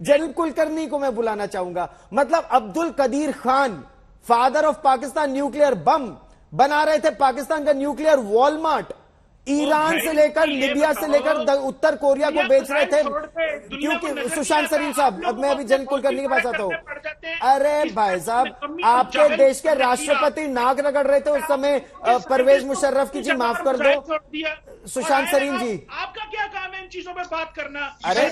जलील कुलकर्णी को मैं बुलाना चाहूंगा। मतलब Abdul Qadeer Khan, father of Pakistan nuclear bomb, बना रहे थे पाकिस्तान का न्यूक्लियर वॉलमार्ट, ईरान से लेकर लिबिया से लेकर उत्तर कोरिया को बेच रहे थे। क्योंकि सुशांत सरीन साहब, अब मैं अभी जलील कुलकर्णी के पास आता हूं। अरे भाई साहब, आपके देश के राष्ट्रपति नाक रगड़ रहे थे उस समय परवेज मुशर्रफ की। जी माफ कर दो सुशांत सरीन जी, आपका क्या काम है इन चीजों पे बात करना? अरे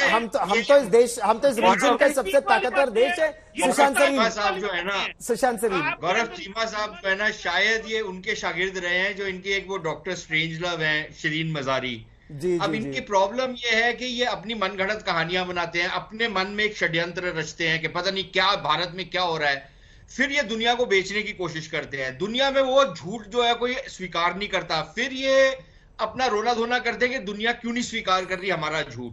हम तो इस देश, हम तो इस रीजन का सबसे ताकतवर देश है। सुशांत सरीन साहब जो है ना, सुशांत सरीन, गौरव चीमा साहब जो है ना, शायद ये उनके शागिर्द रहे हैं जो इनके एक वो डॉक्टर स्ट्रेंज लव हैं, शिरीन मजारी। जी, अब जी, इनकी जी। प्रॉब्लम ये है कि ये अपनी मनगढ़ंत कहानियां बनाते हैं, अपने मन में एक षड्यंत्र रचते हैं कि पता नहीं क्या भारत में क्या हो रहा है, फिर ये दुनिया को बेचने की कोशिश करते हैं। दुनिया में वो झूठ जो है कोई स्वीकार नहीं करता, फिर ये अपना रोना धोना करते हैं कि दुनिया क्यों नहीं स्वीकार कर रही हमारा झूठ।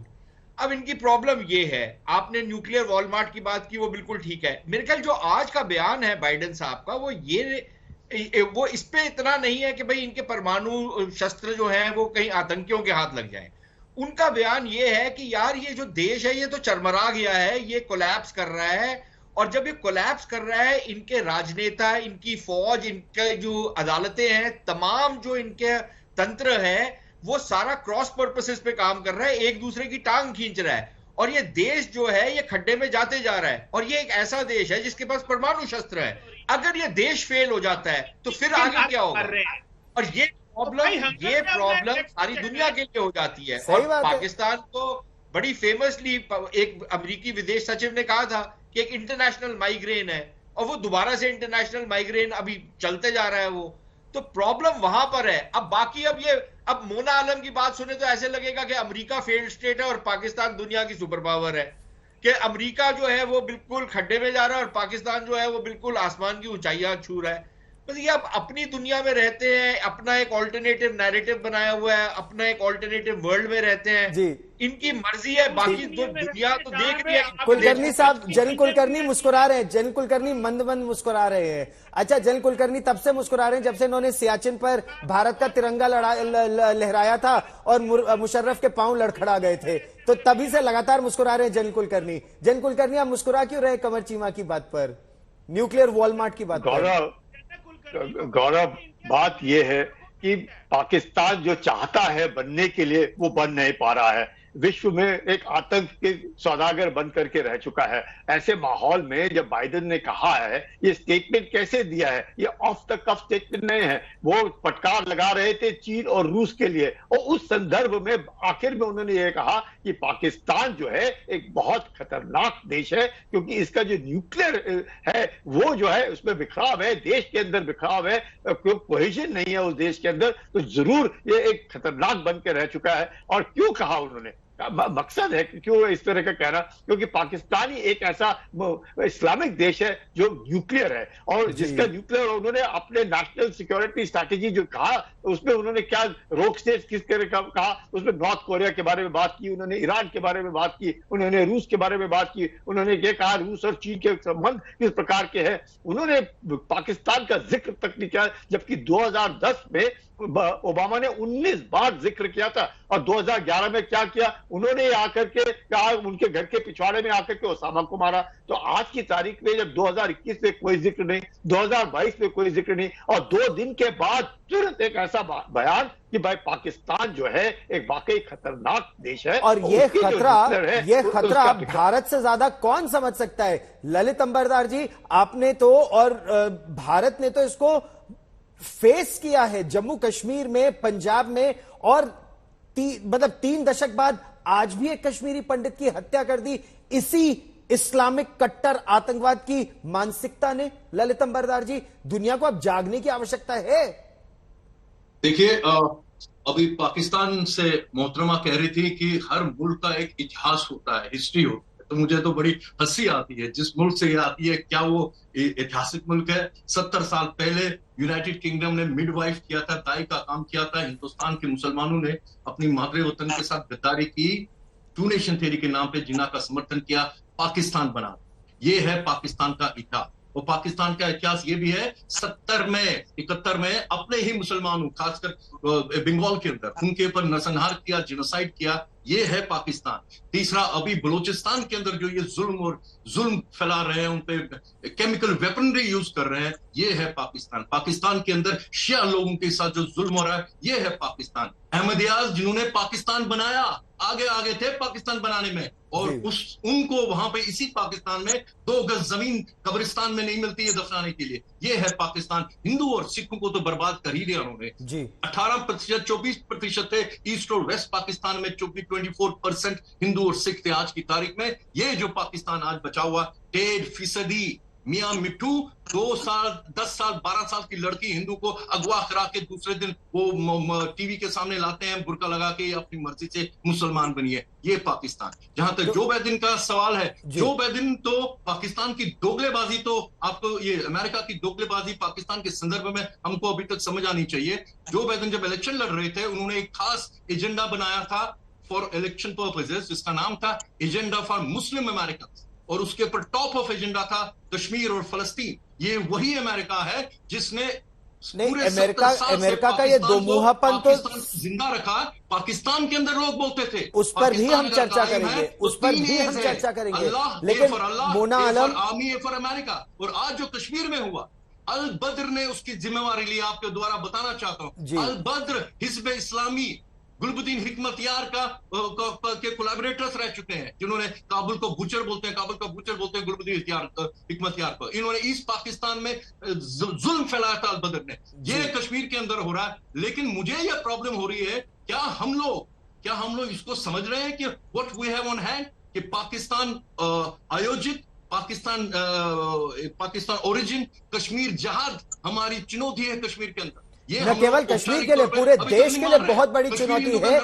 अब इनकी प्रॉब्लम ये है, आपने न्यूक्लियर वॉलमार्ट की बात की, वो बिल्कुल ठीक है। मेरे ख्याल जो आज का बयान है बाइडेन साहब का, वो इस पे इतना नहीं है कि भाई इनके परमाणु शस्त्र जो हैं वो कहीं आतंकियों के हाथ लग जाएं। उनका बयान ये है कि यार ये जो देश है ये तो चरमरा गया है, ये कोलैप्स कर रहा है, और जब ये कोलैप्स कर रहा है, इनके राजनेता, इनकी फौज, इनके जो अदालतें हैं, तमाम जो इनके तंत्र है, वो सारा क्रॉस पर्पसेस पे काम कर रहा है, एक दूसरे की टांग खींच रहा है, और ये देश जो है ये खड्डे में जाते जा रहा है। और ये एक ऐसा देश है जिसके पास परमाणु शस्त्र है। अगर ये देश फेल हो जाता है तो फिर आगे क्या होगा? और ये प्रॉब्लम सारी दुनिया के लिए हो जाती है। और पाकिस्तान को बड़ी फेमसली एक अमेरिकी विदेश सचिव ने कहा था कि एक इंटरनेशनल माइग्रेन है, और वो दोबारा से इंटरनेशनल माइग्रेन अभी चलते जा रहा है। वो तो प्रॉब्लम वहां पर है। अब बाकी अब मोना आलम की बात सुने तो ऐसे लगेगा कि अमेरिका फेल्ड स्टेट है और पाकिस्तान दुनिया की सुपर पावर है, कि अमेरिका जो है वो बिल्कुल खड्डे में जा रहा है और पाकिस्तान जो है वो बिल्कुल आसमान की ऊंचाइयां छू रहा है। बस ये अब अपनी दुनिया में रहते हैं, अपना एक ऑल्टरनेटिव नैरेटिव बनाया हुआ है, अपना एक ऑल्टरनेटिव वर्ल्ड में रहते हैं जी। इनकी मर्जी है, बाकी दुनिया तो देख रही है। कुलकर्णी साहब, जलील कुलकर्णी मुस्कुरा रहे हैं, जलील कुलकर्णी मंद मंद मुस्कुरा रहे हैं। अच्छा, जलील कुलकर्णी तब से मुस्कुरा रहे हैं जब से इन्होंने सियाचिन पर भारत का तिरंगा लहराया था और मुशर्रफ के पांव लड़खड़ा गए थे, तो तभी से लगातार मुस्कुरा रहे हैं जलील कुलकर्णी। जलील कुलकर्णी, आप मुस्कुरा क्यों रहे कमर चीमा की बात पर, न्यूक्लियर वॉलमार्ट की बात पर? गौरव, बात यह है कि पाकिस्तान जो चाहता है बनने के लिए वो बन नहीं पा रहा है। विश्व में एक आतंक के सौदागर बन करके रह चुका है। ऐसे माहौल में जब बाइडेन ने कहा है, ये स्टेटमेंट कैसे दिया है, ये ऑफ द कफ स्टेटमेंट नहीं है। वो फटकार लगा रहे थे चीन और रूस के लिए, और उस संदर्भ में आखिर में उन्होंने ये कहा कि पाकिस्तान जो है एक बहुत खतरनाक देश है, क्योंकि इसका जो न्यूक्लियर है वो जो है उसमें बिखराव है, देश के अंदर बिखराव है, कोई कोहेजन नहीं है उस देश के अंदर, तो जरूर ये एक खतरनाक बन के रह चुका है। और क्यों कहा उन्होंने, मकसद है क्यों इस तरह का कहना, क्योंकि पाकिस्तान ही एक ऐसा इस्लामिक देश है जो न्यूक्लियर है, और जिसका न्यूक्लियर, उन्होंने अपने नेशनल सिक्योरिटी स्ट्रैटेजी जो कहा उसमें उन्होंने क्या रोक से किस तरह का कहा, उसमें नॉर्थ कोरिया के बारे में बात की, उन्होंने ईरान के बारे में बात की, उन्होंने रूस के बारे में बात की, उन्होंने ये कहा रूस और चीन के संबंध किस प्रकार के हैं। उन्होंने पाकिस्तान का जिक्र तक नहीं किया, जबकि 2010 में ओबामा ने 19 बार जिक्र किया था, और 2011 में क्या किया, उन्होंने आकर के कहा, उनके घर के पिछवाड़े में आकर के ओसामा को मारा। तो आज की तारीख में जब 2021 में कोई जिक्र नहीं, 2022 में कोई जिक्र नहीं, और 2 दिन के बाद तुरंत एक ऐसा बयान कि भाई पाकिस्तान जो है एक वाकई खतरनाक देश है, और ये खतरा भारत से ज्यादा कौन समझ सकता है? ललित अंबरदार जी, आपने तो और भारत ने तो इसको फेस किया है, जम्मू कश्मीर में, पंजाब में, और 3 दशक बाद आज भी एक कश्मीरी पंडित की हत्या कर दी इसी इस्लामिक कट्टर आतंकवाद की मानसिकता ने। ललित अंबरदार जी, दुनिया को अब जागने की आवश्यकता है। देखिए, अभी पाकिस्तान से मोहतरमा कह रही थी कि हर मुल्क का एक इतिहास होता है, हिस्ट्री होती है, तो मुझे तो बड़ी हंसी आती है जिस मुल्क से ये आती है। क्या वो ऐतिहासिक मुल्क है? 70 साल पहले यूनाइटेड किंगडम ने मिडवाइफ किया था, दाई का काम किया था। हिंदुस्तान के मुसलमानों ने अपनी मादरे वतन के साथ गद्दारी की, टू नेशन थ्योरी के नाम पे जिन्ना का समर्थन किया, पाकिस्तान बना। ये है पाकिस्तान का इतिहास। और पाकिस्तान का इतिहास ये भी है 71 में अपने ही मुसलमानों, खासकर बंगाल के अंदर उनके ऊपर नरसंहार किया, जिनोसाइड किया। ये है पाकिस्तान। तीसरा, अभी बलूचिस्तान के अंदर जो ये जुल्म फैला रहे हैं, उन पे केमिकल वेपनरी यूज कर रहे हैं, ये है पाकिस्तान। पाकिस्तान के अंदर शिया लोगों के साथ जो जुल्म हो रहा है, ये है पाकिस्तान। अहमदियाज जिन्होंने पाकिस्तान बनाया, आगे थे पाकिस्तान बनाने में, और उनको वहां पे इसी पाकिस्तान में 2 गज जमीन कब्रिस्तान में नहीं मिलती है दफनाने के लिए। ये है पाकिस्तान। हिंदू और सिखों को तो बर्बाद कर ही दिया उन्होंने। 18% 24% थे ईस्ट और वेस्ट पाकिस्तान में, 24% हिंदू और सिख थे आज की तारीख में। ये जो पाकिस्तान आज बचा हुआ 1.5% मियां मिट्टू 2 साल 10 साल 12 साल की लड़की हिंदू को अगवा करा के दूसरे दिन वो टीवी के सामने लाते हैं बुर्का लगा के, अपनी मर्जी से मुसलमान बनी है। ये पाकिस्तान। जहां तक जो बैदिन का सवाल है, जो बैदिन तो पाकिस्तान की दोगलेबाजी, तो आपको ये अमेरिका की दोगलेबाजी पाकिस्तान के संदर्भ में हमको अभी तक समझ आनी चाहिए। जो बैदिन जब इलेक्शन लड़ रहे थे, उन्होंने एक खास एजेंडा बनाया था फॉर इलेक्शन पर्पसेस, जिसका नाम था एजेंडा फॉर मुस्लिम अमेरिकन, और उसके ऊपर टॉप ऑफ एजेंडा था कश्मीर और फलस्तीन। ये वही अमेरिका है जिसने नहीं, अमेरिका का ये दोमुहापन तो जिंदा रखा। पाकिस्तान के अंदर लोग बोलते थे, उस पर भी हम चर्चा करेंगे, उस पर भी हम चर्चा करेंगे, लेकिन मोना आलम, आर्मी फॉर अमेरिका। और आज जो कश्मीर में हुआ, अल बद्र ने उसकी जिम्मेवारी ली। आपके द्वारा बताना चाहता हूं, अल बद्र हिजब इस्लामी गुलबुद्दीन हिकमतयार के कोलैबोरेटर्स रह चुके हैं, जिन्होंने काबुल को बूचर बोलते हैं गुलबुद्दीन हिकमतयार को। इन्होंने ईस्ट पाकिस्तान में जुल्म फैलाया था अल बद्र ने। ये कश्मीर के अंदर हो रहा है। लेकिन मुझे यह प्रॉब्लम हो रही है, क्या हम लोग इसको समझ रहे हैं कि what we have on hand, कि पाकिस्तान आयोजित, पाकिस्तान ओरिजिन कश्मीर जहाद हमारी चुनौती है कश्मीर के अंदर। न केवल कश्मीर के लिए, पूरे देश के लिए बहुत बड़ी चुनौती है।